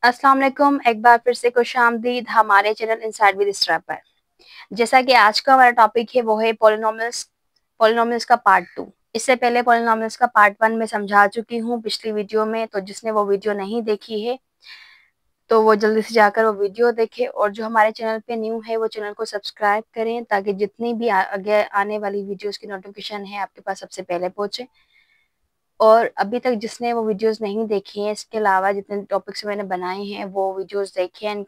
अस्सलाम वालेकुम। एक बार फिर से खुशामदीद हमारे चैनल इनसाइड विद इस्रा पर। जैसा कि आज का हमारा टॉपिक है वो है पॉलिनोमियल्स। पॉलिनोमियल्स का पार्ट 2। इससे पहले पॉलिनोमियल्स का पार्ट 1 में समझा चुकी हूँ पिछली वीडियो में, तो जिसने वो वीडियो नहीं देखी है तो वो जल्दी से जाकर वो वीडियो देखे, और जो हमारे चैनल पे न्यू है वो चैनल को सब्सक्राइब करें ताकि जितनी भी आगे आने वाली वीडियोस की नोटिफिकेशन है आपके पास सबसे पहले पहुंचे। और अभी तक जिसने वो वीडियोस नहीं देखी हैं, इसके अलावा जितने टॉपिक्स मैंने बनाए हैं वो वीडियोस देखें एंड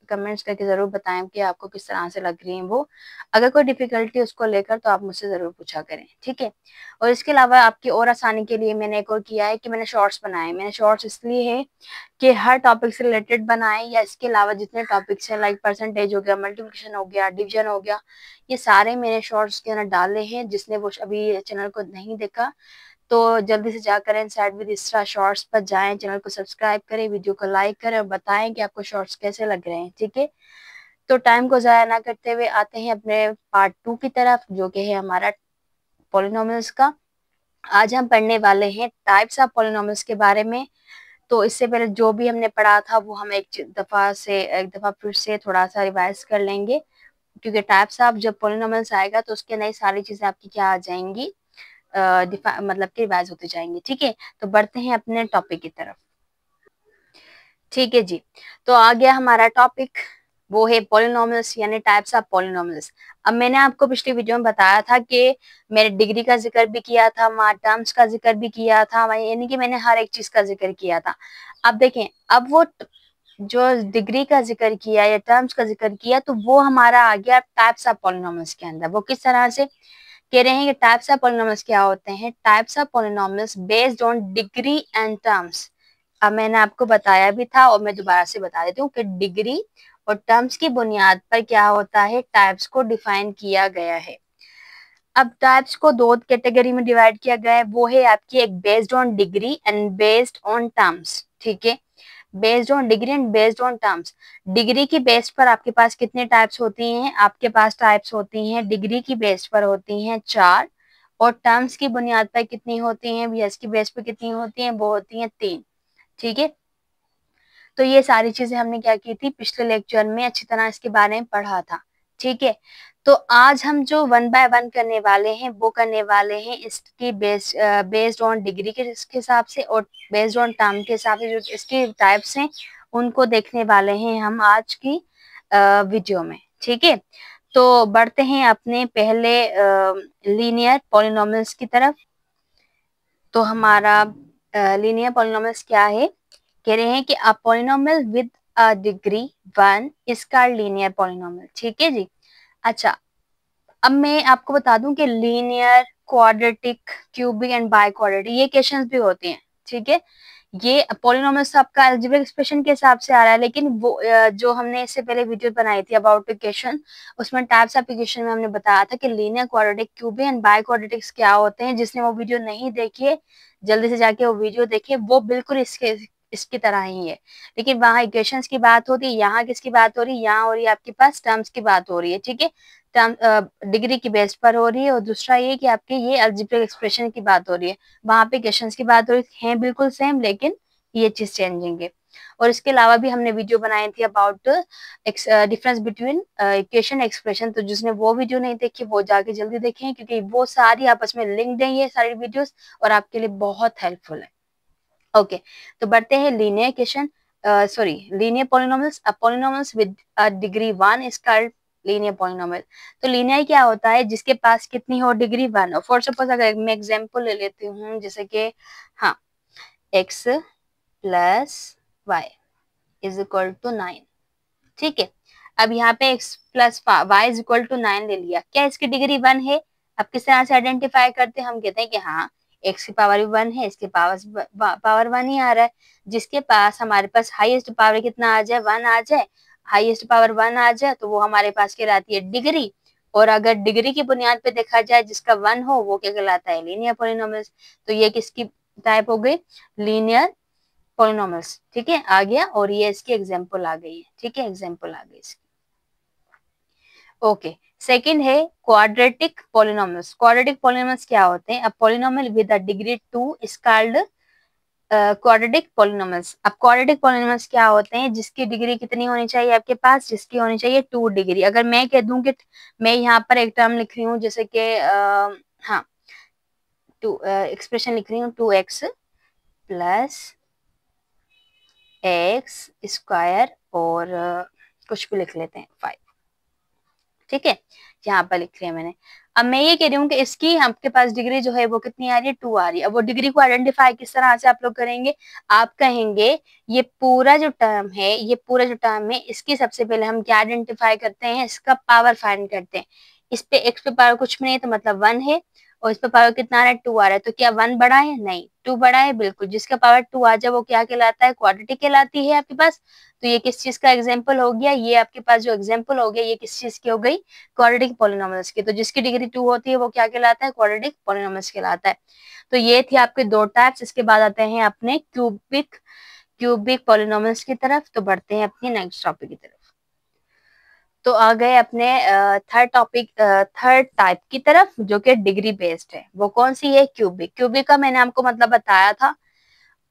कमेंट्स करके ज़रूर बताएं कि आपको किस तरह से लग रही हैं वो। अगर कोई डिफिकल्टी उसको लेकर तो आप मुझसे ज़रूर पूछा करें, ठीक है। और इसके अलावा आपकी और आसानी के लिए मैंने एक और किया है कि मैंने शॉर्ट्स बनाए। मैंने शॉर्ट्स इसलिए है कि हर टॉपिक से रिलेटेड बनाए, या इसके अलावा जितने टॉपिक्स हैं लाइक परसेंटेज हो गया, मल्टीप्लिकेशन हो गया, डिवीजन हो गया, ये सारे मैंने शॉर्ट्स के अंदर डाले हैं। जिसने वो अभी चैनल को नहीं देखा तो जल्दी से जाकर इनसाइड विद इस्रा शॉर्ट्स पर जाएं, चैनल को सब्सक्राइब करें, वीडियो को लाइक करें और बताएं कि आपको शॉर्ट्स कैसे लग रहे हैं, ठीक है। तो टाइम को ज़ाया ना करते हुए आते हैं अपने पार्ट 2 की तरफ, जो कि है हमारा पॉलिनोमियल्स का। आज हम पढ़ने वाले हैं टाइप्स ऑफ पॉलिनोमियल्स के बारे में। तो इससे पहले जो भी हमने पढ़ा था वो हम एक दफा फिर से थोड़ा सा रिवाइज कर लेंगे, क्योंकि टाइप्स ऑफ जब पॉलिनोमियल्स आएगा तो उसके नई सारी चीजें आपकी क्या आ जाएंगी, मतलब कि रिवाइज होती जाएंगी, ठीक है। तो बढ़ते हैं अपने टॉपिक की तरफ। ठीक है जी। तो आ गया हमारा टॉपिक, वो है पॉलिनोमियल्स यानी टाइप्स ऑफ पॉलिनोमियल्स। अब मैंने आपको पिछली वीडियो में बताया था कि मैंने डिग्री का जिक्र भी किया था, वहाँ टर्म्स का जिक्र भी किया था, यानी कि मैंने हर एक चीज का जिक्र किया था। अब देखें, अब वो जो डिग्री का जिक्र किया या टर्म्स का जिक्र किया तो वो हमारा आ गया टाइप्स ऑफ पॉलिनोमियल्स के अंदर। वो किस तरह से कह रहे हैं कि टाइप्स ऑफ पॉलिनोमियल्स क्या होते हैं? Types of polynomials based on degree and terms. अब मैंने आपको बताया भी था और मैं दोबारा से बता देती हूँ कि डिग्री और टर्म्स की बुनियाद पर क्या होता है, टाइप्स को डिफाइन किया गया है। अब टाइप्स को दो कैटेगरी में डिवाइड किया गया है, वो है आपकी एक based on degree and based on terms, ठीक है। Based on degree and based on terms. Degree की बेस पर आपके पास कितने टाइप्स होती हैं? आपके पास टाइप्स होती हैं डिग्री की बेस पर होती हैं 4, और टर्म्स की बुनियाद पर कितनी होती हैं, बीएस की बेस पर कितनी होती हैं? वो होती हैं 3, ठीक है। तो ये सारी चीजें हमने क्या की थी, पिछले लेक्चर में अच्छी तरह इसके बारे में पढ़ा था, ठीक है। तो आज हम जो 1 बाय 1 करने वाले हैं वो करने वाले हैं इसकी बेस्ड ऑन डिग्री के हिसाब से और बेस्ड ऑन टर्म के हिसाब से। जो इसके टाइप्स हैं उनको देखने वाले हैं हम आज की वीडियो में, ठीक है। तो बढ़ते हैं अपने पहले लीनियर पॉलिनोमियल्स की तरफ। तो हमारा लीनियर पॉलिनोमियल्स क्या है? कह रहे हैं कि a polynomial with a degree 1 is called linear polynomial, ठीक है जी। अच्छा, अब मैं आपको बता दूं कि linear, quadratic, cubic and by quadratic ये क्वेश्चंस भी होते हैं, ठीक है। ये पॉलिनोमियल्स आपका अलजेब्रिक एक्सप्रेशन के हिसाब से आ रहा है, लेकिन वो जो हमने इससे पहले वीडियो बनाई थी अबाउट इक्वेशन, उसमें टाइप्स ऑफ इक्वेशन में हमने बताया था कि linear, quadratic, cubic and biquadratics क्या होते हैं। जिसने वो वीडियो नहीं देखी है जल्दी से जाके वो वीडियो देखे, वो बिल्कुल इसकी तरह ही है, लेकिन वहाँ इक्वेशंस की बात होती है, यहाँ किसकी बात हो रही है? यहाँ हो रही है आपके पास टर्म्स की बात हो रही है, ठीक है। टर्म डिग्री की बेस पर हो रही है, और दूसरा ये कि आपके ये अलजेब्रिक एक्सप्रेशन की बात हो रही है, वहां पे क्वेश्चंस की बात हो रही है बिल्कुल सेम, लेकिन ये चीज चेंजिंग है। और इसके अलावा भी हमने वीडियो बनाई थी about difference between equation expression. तो जिसने वो वीडियो नहीं देखी वो जाके जल्दी देखें, क्योंकि वो सारी आपस में लिंक्ड है ये सारी वीडियोस, और आपके लिए बहुत हेल्पफुल है। ओके, तो बढ़ते हैं linear equation, sorry linear polynomials. A polynomials with degree 1 is called linear polynomial. तो लीनियर क्या होता है? जिसके पास कितनी हो? डिग्री 1। और फॉर सपोज अगर मैं एग्जांपल ले लेती हूँ, जैसे कि हाँ, x plus y is equal to 9, ठीक है। अब यहाँ पे x plus y is equal to 9 ले लिया, क्या इसकी डिग्री 1 है? अब किस तरह से आइडेंटिफाई करते हैं? हम कहते हैं कि हाँ, x की पावर भी 1 है, इसके पावर 1 ही आ रहा है। जिसके पास हमारे पास हाईएस्ट पावर कितना आ जाए? 1 आ जाए, हाईएस्ट पावर 1 आ जाए, तो वो हमारे पास कहलाती है डिग्री। और अगर डिग्री की बुनियाद पे देखा जाए जिसका 1 हो, वो क्या कहलाता है? Linear polynomial. तो ये किसकी टाइप हो गई? लीनियर पॉलिनोमियल्स, ठीक है, आ गया। और ये इसकी एग्जांपल आ गई है, ठीक है, एग्जांपल आ गई इसकी। ओके, सेकंड है क्वाड्रेटिक पॉलिनोमियल्स। क्वाड्रेटिक पॉलिनोमियल्स क्या होते हैं? A polynomial with a degree 2 is called quadratic polynomials. अब क्वाड्रेटिक पॉलिनोमियल्स क्या होते हैं, जिसकी डिग्री कितनी होनी चाहिए आपके पास, जिसकी होनी चाहिए 2 डिग्री। अगर मैं कह दूं कि मैं यहाँ पर एक टर्म लिख रही हूँ, जैसे कि हाँ, एक्सप्रेशन लिख रही हूँ 2x प्लस एक्स स्क्वायर और कुछ भी लिख लेते हैं 5, ठीक है, यहाँ पर लिख लिया मैंने। अब मैं ये कह रही हूँ कि इसकी आपके पास डिग्री जो है वो कितनी आ रही है, 2 आ रही है। अब वो डिग्री को आइडेंटिफाई किस तरह से आप लोग करेंगे, आप कहेंगे ये पूरा जो टर्म है, ये पूरा जो टर्म है, इसकी सबसे पहले हम क्या आइडेंटिफाई करते हैं, इसका पावर फाइंड करते हैं। इस पे एक्स पे पावर कुछ भी नहीं है तो मतलब 1 है, और इस पे पावर कितना आ रहा है, 2 आ रहा है, तो क्या 1 बड़ा है, नहीं 2 बड़ा है, बिल्कुल। जिसका पावर 2 आ जाए वो क्या कहलाता है, क्वाड्रेटिक कहलाती है आपके पास। तो ये किस चीज का एग्जाम्पल हो गया, ये आपके पास जो एग्जाम्पल हो गया ये किस चीज की हो गई, क्वाड्रेटिक पॉलिनोमियल्स की। तो जिसकी डिग्री 2 होती है वो क्या कहलाता है, क्वाड्रेटिक पॉलिनोमियल्स कहलाता है। तो ये थी आपके 2 टाइप्स। इसके बाद आते हैं अपने क्यूबिक पॉलिनोमियल्स की तरफ। तो बढ़ते हैं अपनी नेक्स्ट टॉपिक की तरफ। तो आ गए अपने थर्ड टाइप की तरफ, जो कि डिग्री बेस्ड है। वो कौन सी है, क्यूबिक। क्यूबिक का मैंने आपको मतलब बताया था,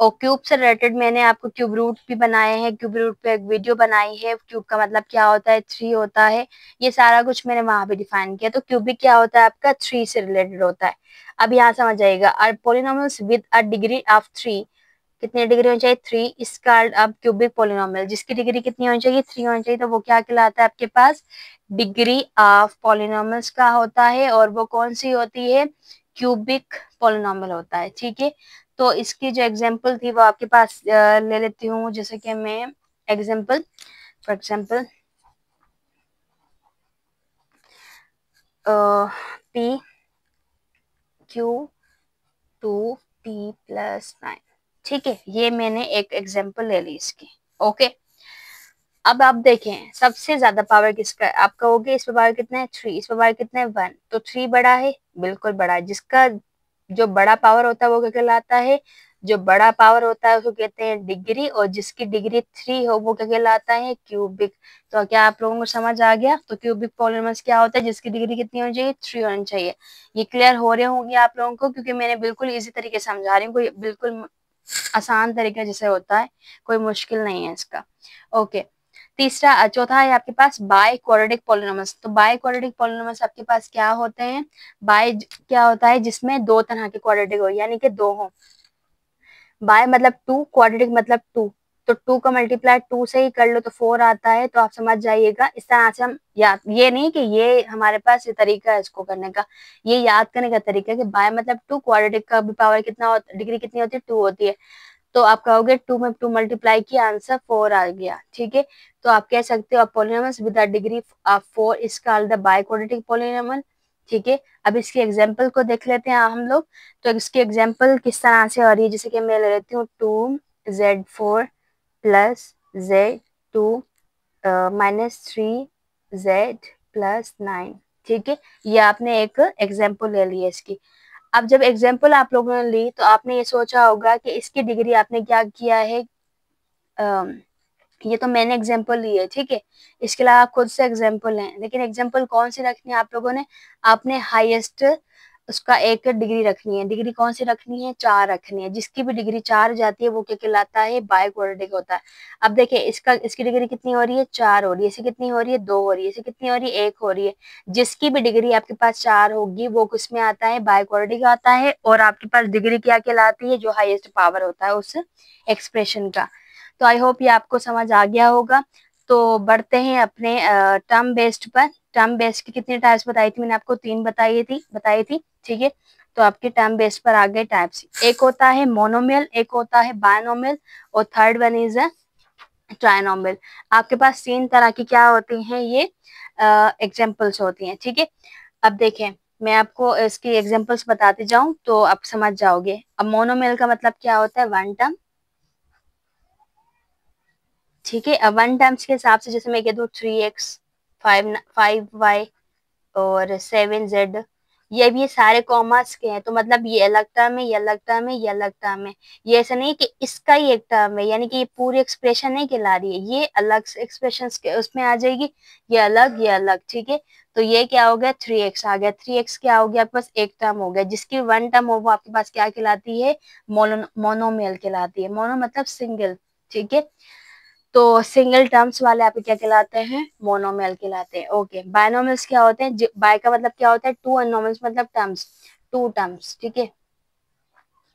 और क्यूब से रिलेटेड मैंने आपको क्यूब रूट भी बनाए हैं, क्यूब रूट पे एक वीडियो बनाई है। क्यूब का मतलब क्या होता है, 3 होता है, ये सारा कुछ मैंने वहां पे डिफाइन किया। तो क्यूबिक क्या होता है आपका, 3 से रिलेटेड होता है। अब यहाँ समझ आएगा, are polynomials with a degree of 3, कितनी डिग्री होनी चाहिए, 3 इज कॉल्ड अब क्यूबिक पोलिनोमियल। जिसकी डिग्री कितनी होनी चाहिए, 3 होनी चाहिए, तो वो क्या कहलाता है आपके पास, डिग्री ऑफ पोलिनोमियल्स का होता है। और वो कौन सी होती है, क्यूबिक पोलिनोमियल होता है, ठीक है। तो इसकी जो एग्जांपल थी वो आपके पास ले लेती हूँ, जैसे कि मैं example, for example P Q 2p+9, ठीक है, ये मैंने एक एग्जांपल ले ली इसकी, ओके। अब आप देखें सबसे ज्यादा पावर किसका है, आप कहोगे इस पर पावर कितना है, 3, इस पर पावर कितना है, 1, तो 3 बड़ा है, बिल्कुल बड़ा है। जिसका जो बड़ा पावर होता है वो क्या कहलाता है, जो बड़ा पावर होता है उसको कहते हैं डिग्री, और जिसकी डिग्री 3 हो वो क्या कहलाता है, क्यूबिक। तो क्या आप लोगों को समझ आ गया, तो क्यूबिक पॉलिनोमियल्स क्या होता है, जिसकी डिग्री कितनी होनी चाहिए, 3 होनी चाहिए। ये क्लियर हो रहे होंगे आप लोगों को, क्योंकि मैंने बिल्कुल इजी तरीके से समझा रही हूँ, कोई बिल्कुल आसान तरीका जैसे होता है, कोई मुश्किल नहीं है इसका, ओके। तीसरा चौथा है आपके पास बाय क्वाड्रेटिक पॉलिनोमियल्स। तो बाय क्वाड्रेटिक पॉलिनोमियल्स आपके पास क्या होते हैं, बाय क्या होता है, जिसमें 2 तरह के क्वाड्रेटिक हो, यानी कि 2 हो। बाय मतलब 2, क्वाड्रेटिक मतलब 2, तो 2 का मल्टीप्लाई 2 से ही कर लो तो 4 आता है। तो आप समझ जाइएगा, इस तरह से हम याद, ये नहीं कि ये हमारे पास ये तरीका है इसको करने का, ये याद करने का तरीका है कि बाय मतलब 2, क्वाड्रेटिक का भी पावर कितना होता, डिग्री कितनी होती है, 2 होती है। तो आप कहोगे 2 में 2 मल्टीप्लाई किया, आंसर 4 आ गया, ठीक है। तो आप कह सकते हो polynomials with the degree of 4 is called the biquadratic polynomial, ठीक है। अब इसकी एग्जांपल को देख लेते हैं हम लोग। तो इसकी एग्जांपल किस तरह से हो रही है, जैसे कि मैं ले लेती हूँ 2z4 प्लस z2 -3z+9, ठीक है। ये आपने एक एग्जाम्पल ले ली है इसकी। अब जब एग्जाम्पल आप लोगों ने ली तो आपने ये सोचा होगा कि इसकी डिग्री आपने क्या किया है, ये तो मैंने एग्जाम्पल ली है, ठीक है। इसके अलावा खुद से एग्जाम्पल हैं, लेकिन एग्जाम्पल कौन सी रखनी है आप लोगों ने, आपने हाईएस्ट उसका एक डिग्री रखनी है। डिग्री कौन सी रखनी है, 4 रखनी है। जिसकी भी डिग्री 4 जाती है वो क्या कहलाता है, बाइक्वाड्रेटिक होता है। अब देखिए इसकी डिग्री कितनी हो रही है, 4 हो रही है, इसे कितनी हो रही है, 2 हो रही है, इसे कितनी हो रही है, 1 हो रही है। जिसकी भी डिग्री आपके पास 4 होगी वो किसमें आता है, बाइक्वाड्रेटिक आता है। और आपके पास डिग्री क्या कहलाती है, जो हाईएस्ट पावर होता है उस एक्सप्रेशन का। तो आई होप ये आपको समझ आ गया होगा। तो बढ़ते हैं अपने टर्म बेस्ड पर। टर्म बेस्ड की कितनी टाइप्स बताई थी मैंने आपको, 3 बताई थी, ठीक है। तो आपके टर्म बेस्ड पर आ गए टाइप्स, एक होता है मोनोमियल, एक होता है बायनोमियल, और third one is a trinomial. आपके पास 3 तरह की क्या होती हैं, ये एग्जाम्पल्स होती हैं, ठीक है। अब देखें मैं आपको इसकी एग्जाम्पल्स बताते जाऊं तो आप समझ जाओगे। अब मोनोमियल का मतलब क्या होता है, 1 टर्म, ठीक है। अब 1 टर्म्स के हिसाब से जैसे मैं कह दूं 3x 5y और 7z ये भी सारे कॉमर्स के हैं, तो मतलब ये अलग टर्म है, ये अलग टर्म है, ये अलग टर्म है। ये ऐसा नहीं कि इसका ही एक टर्म है, यानी कि ये पूरी एक्सप्रेशन नहीं कहला रही है, ये अलग से एक्सप्रेशन के उसमें आ जाएगी, ये अलग, ठीक है। तो ये क्या हो गया, 3x आ गया। 3x क्या हो गया, आपके पास एक टर्म हो गया, जिसकी वन टर्म हो वो आपके पास क्या कहलाती है, मोनोमियल कहलाती है। मोनो मतलब सिंगल, ठीक है। तो सिंगल टर्म्स वाले आपके क्या कहलाते हैं, मोनोमियल कहलाते हैं। ओके, बायनोमियल्स क्या होते हैं, बाय का मतलब क्या होता है, टू, और नोमियल्स मतलब टर्म्स, टू टर्म्स, ठीक है।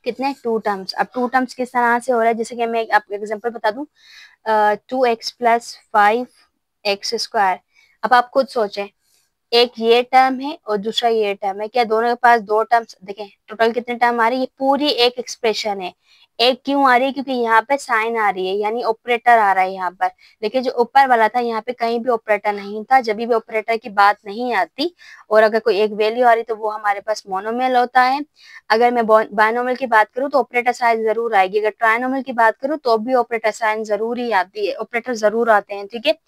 कितने, टू टर्म्स। अब टू टर्म्स किस तरह से हो रहा है, जैसे कि मैं आपको एग्जांपल बता दूं, 2x + 5x²। अब आप खुद सोचें, एक ये टर्म है और दूसरा ये टर्म है, क्या दोनों के पास दो टर्म्स, देखें टोटल कितने टर्म आ रही है, ये पूरी एक एक्सप्रेशन है। एक क्यों आ रही है, क्योंकि यहाँ पे साइन आ रही है, यानी ऑपरेटर आ रहा है यहाँ पर। लेकिन जो ऊपर वाला था, यहाँ पे कहीं भी ऑपरेटर नहीं था। जब भी ऑपरेटर की बात नहीं आती और अगर कोई एक वैल्यू आ रही तो वो हमारे पास मोनोमियल होता है। अगर मैं बायनोमियल की बात करूँ तो ऑपरेटर साइन जरूर आएगी। अगर ट्राइनोमियल की बात करूँ तो भी ऑपरेटर साइन जरूर ही आती है, ऑपरेटर जरूर आते हैं, ठीक है।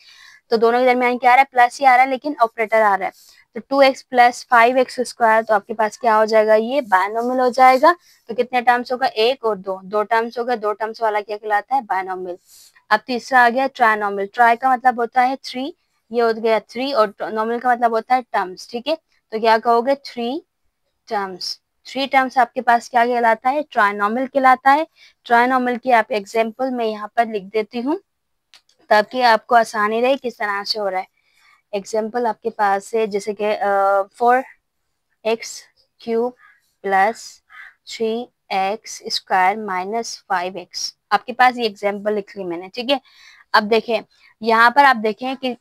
तो दोनों के दरमियान क्या आ रहा है, प्लस ही आ रहा है, लेकिन ऑपरेटर आ रहा है। तो 2x + 5x², तो आपके पास क्या हो जाएगा, ये बायनोमियल हो जाएगा। तो कितने टर्म्स होगा, एक और दो, दो टर्म्स होगा। दो टर्म्स वाला क्या कहलाता है, बायनोमियल। अब तीसरा आ गया ट्राइनोमियल। ट्राई का मतलब होता है थ्री, ये हो गया थ्री, और नोमियल का मतलब होता है टर्म्स, ठीक है। तो क्या कहोगे, थ्री टर्म्स। थ्री टर्म्स आपके पास क्या कहलाता है, ट्राइनोमियल कहलाता है। ट्राइनोमियल की आप एग्जाम्पल मैं यहाँ पर लिख देती हूँ, ताकि आपको आसानी रहे किस तरह से हो रहा है। एग्जाम्पल आपके पास है, जैसे कि 4x³ + 3x² - 5x। आपके पास ये एग्जाम्पल लिख ली मैंने, ठीक है। अब देखें, यहाँ पर आप देखें कि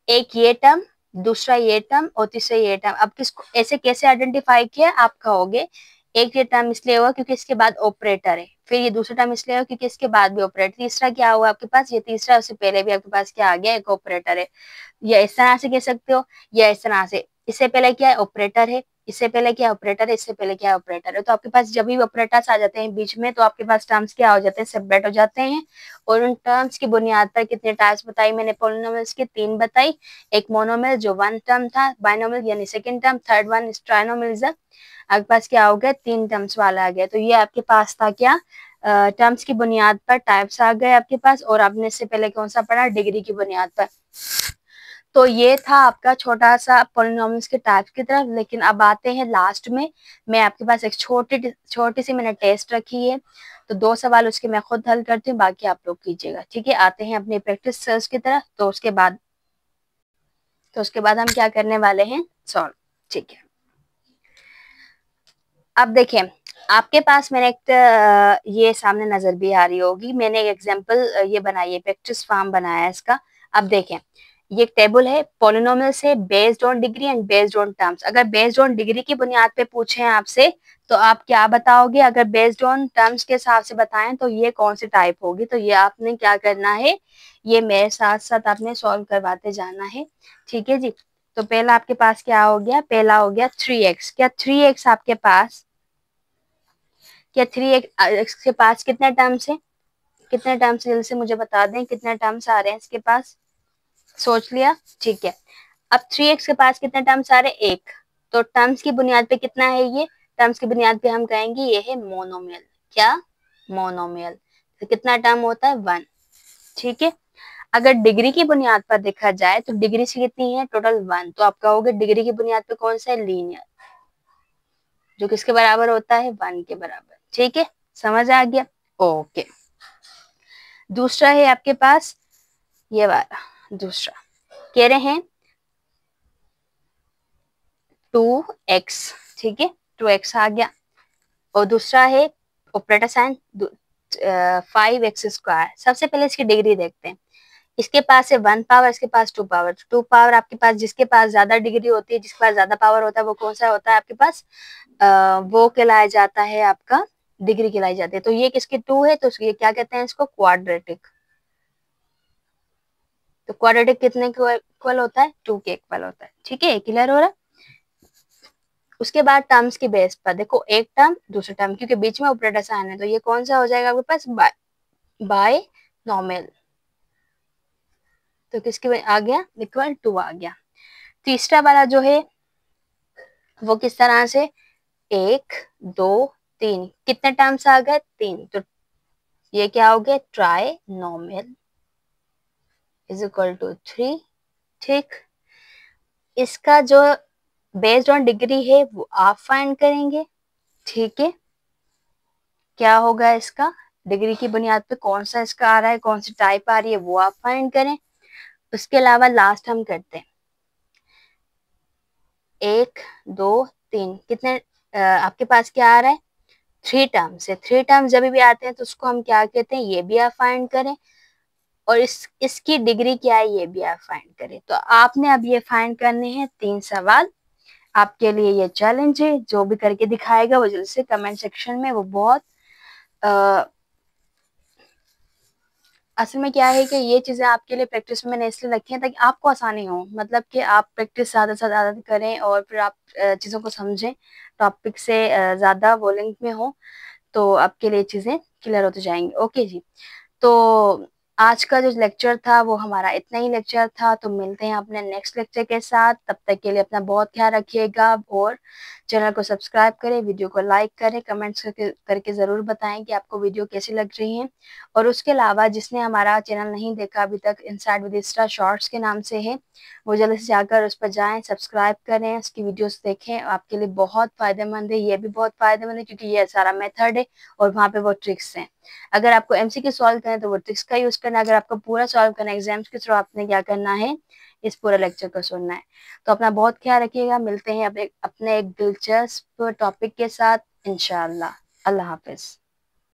एक ये टर्म, दूसरा ये टर्म और तीसरा ये टर्म। अब किसको ऐसे कैसे आइडेंटिफाई किया, आप कहोगे एक ये टर्म इसलिए हुआ क्योंकि इसके बाद ऑपरेटर है, फिर ये दूसरा टर्म इसलिए हुआ क्योंकि इसके बाद भी ऑपरेटर, तीसरा क्या हुआ आपके पास, ये तीसरा, उससे पहले भी आपके पास क्या आ गया, एक ऑपरेटर है। या इस तरह से कह सकते हो, या इस तरह से, इससे पहले क्या है, ऑपरेटर है, इससे पहले क्या ऑपरेटर है, इससे पहले क्या ऑपरेटर है। तो आपके पास जब भी ऑपरेटर्स आ जाते हैं बीच में, तो आपके पास टर्म्स क्या हो जाते हैं, सेपरेट हो जाते हैं। और उन टर्म्स की बुनियाद पर कितने टाइप्स बताई मैंने, पॉलिनोमियल्स की तीन बताई। एक मोनोमियल जो वन टर्म था, बायनोमियल यानी second term, third one trinomial. आपके पास क्या हो गया, तीन टर्म्स वाला आ गया। तो ये आपके पास था क्या, टर्म्स की बुनियाद पर टाइप्स आ गए आपके पास। और आपने इससे पहले कौन सा पढ़ा, डिग्री की बुनियाद पर। तो ये था आपका छोटा सा पॉलिनोमियल्स के टाइप्स की तरफ। लेकिन अब आते हैं लास्ट में, मैं आपके पास एक छोटी छोटी सी मैंने टेस्ट रखी है, तो दो सवाल उसके मैं खुद हल करती हूँ, बाकी आप लोग कीजिएगा, ठीक है। आते हैं अपनी प्रैक्टिस सर्च की तरफ। तो उसके बाद हम क्या करने वाले हैं, सॉल्व, ठीक है। अब देखिए, आपके पास मैंने एक ये सामने नजर भी आ रही होगी, मैंने एक एग्जांपल ये बनाई है, प्रैक्टिस फॉर्म बनाया है इसका। अब देखें, ये एक टेबल है, पॉलिनोमियल्स है, based on degree and based on terms. अगर बेस्ड ऑन डिग्री की बुनियाद पे पूछे हैं आपसे, तो आप क्या बताओगे। अगर बेस्ड ऑन टर्म्स के हिसाब से बताएं तो ये कौन सी टाइप होगी। तो ये आपने क्या करना है, ये मेरे साथ साथ आपने सॉल्व करवाते जाना है, ठीक है जी। तो पहला आपके पास क्या हो गया, पहला हो गया 3x। क्या 3x आपके पास, क्या 3x के पास कितने टर्म्स है, कितने टर्म्स, जल्दी से मुझे बता दें कितने टर्म्स आ रहे हैं इसके पास। सोच लिया, ठीक है। अब 3x के पास कितने टर्म्स आ रहे हैं, एक। तो टर्म्स की बुनियाद पे कितना है ये, टर्म्स की बुनियाद पे हम कहेंगे ये है मोनोमियल। क्या, मोनोमियल। तो कितना टर्म होता है, वन, ठीक है। अगर डिग्री की बुनियाद पर देखा जाए तो डिग्री से कितनी है, टोटल वन। तो आप कहोगे डिग्री की बुनियाद पे कौन सा है, लीनियर, जो किसके बराबर होता है, वन के बराबर, ठीक है। समझ आ गया, ओके। दूसरा है आपके पास ये वाला, दूसरा कह रहे हैं 2x, ठीक है, 2x आ गया। और दूसरा है ऑपरेटर साइन 5x²। सबसे पहले इसकी डिग्री देखते हैं। इसके पास है वन पावर, इसके पास टू पावर। टू पावर आपके पास, जिसके पास ज्यादा डिग्री होती है, जिसके पास ज्यादा पावर होता है, वो कौन सा होता है आपके पास, वो कहलाया जाता है आपका, डिग्री कहलाई जाती है। तो ये किसके टू है, तो ये क्या कहते हैं इसको, क्वाड्रेटिक। तो क्वाड्रेटिक कितने के इक्वल होता है, टू के इक्वल होता है, ठीक है, क्लियर हो रहा है। उसके बाद टर्म्स की बेस पर देखो, एक टर्म दूसरा टर्म, क्योंकि बीच में ऑपरेटर साइन है, तो ये कौन सा हो जाएगा आपके पास, बाय नॉर्मल। तो किसके आ गया, इक्वल टू आ गया। तीसरा वाला जो है वो किस तरह से, 1 2 3, कितने टर्म्स आ गए, 3, तो ये क्या हो गया, ट्राइनोमियल इज इक्वल टू 3। ठीक, इसका जो बेस्ड ऑन डिग्री है वो आप फाइंड करेंगे। ठीक है, क्या होगा इसका, डिग्री की बुनियाद पे कौन सा इसका आ रहा है, कौन सी टाइप आ रही है, वो आप फाइंड करें। उसके अलावा लास्ट हम करते हैं 1 2 3, कितने आपके पास क्या आ रहा है, 3 टर्म्स है। 3 टर्म्स जब भी आते हैं तो उसको हम क्या कहते हैं, ये भी आप फाइंड करें, और इसकी डिग्री क्या है ये भी आप फाइंड करें। तो आपने अब ये फाइंड करने हैं 3 सवाल। आपके लिए ये चैलेंज है, जो भी करके दिखाएगा वो जल्दी से कमेंट सेक्शन में, वो बहुत असल में क्या है कि ये चीजें आपके लिए प्रैक्टिस में मैंने इसलिए रखी हैं ताकि आपको आसानी हो, मतलब कि आप प्रैक्टिस ज्यादा से ज्यादा करें और फिर आप चीजों को समझें, टॉपिक से ज्यादा वो लिंक में हो, तो आपके लिए चीजें क्लियर होती जाएंगी। ओके जी, तो आज का जो लेक्चर था वो हमारा इतना ही लेक्चर था। तो मिलते हैं अपने नेक्स्ट लेक्चर के साथ, तब तक के लिए अपना बहुत ख्याल रखिएगा, और चैनल को सब्सक्राइब करें, वीडियो को लाइक करें, कमेंट्स करके ज़रूर बताएं कि आपको वीडियो कैसी लग रही है। और उसके अलावा जिसने हमारा चैनल नहीं देखा अभी तक, इनसाइड विद इस्रा शॉर्ट्स के नाम से है, वो जल्दी से जाकर उस पर जाएं, सब्सक्राइब करें, उसकी वीडियोस देखें, आपके लिए बहुत फ़ायदेमंद है, ये भी बहुत फ़ायदेमंद है क्योंकि ये सारा मेथड है और वहाँ पे वो ट्रिक्स हैं। अगर आपको एमसीक्यू सॉल्व करना है तो वो ट्रिक्स का यूज करना है, अगर आपको पूरा सॉल्व करना है एग्जाम्स के थ्रू, आपने क्या करना है, इस पूरे लेक्चर को सुनना है। तो अपना बहुत ख्याल रखिएगा, मिलते हैं अपने एक दिलचस्प टॉपिक के साथ इंशाअल्लाह। अल्लाह हाफिज।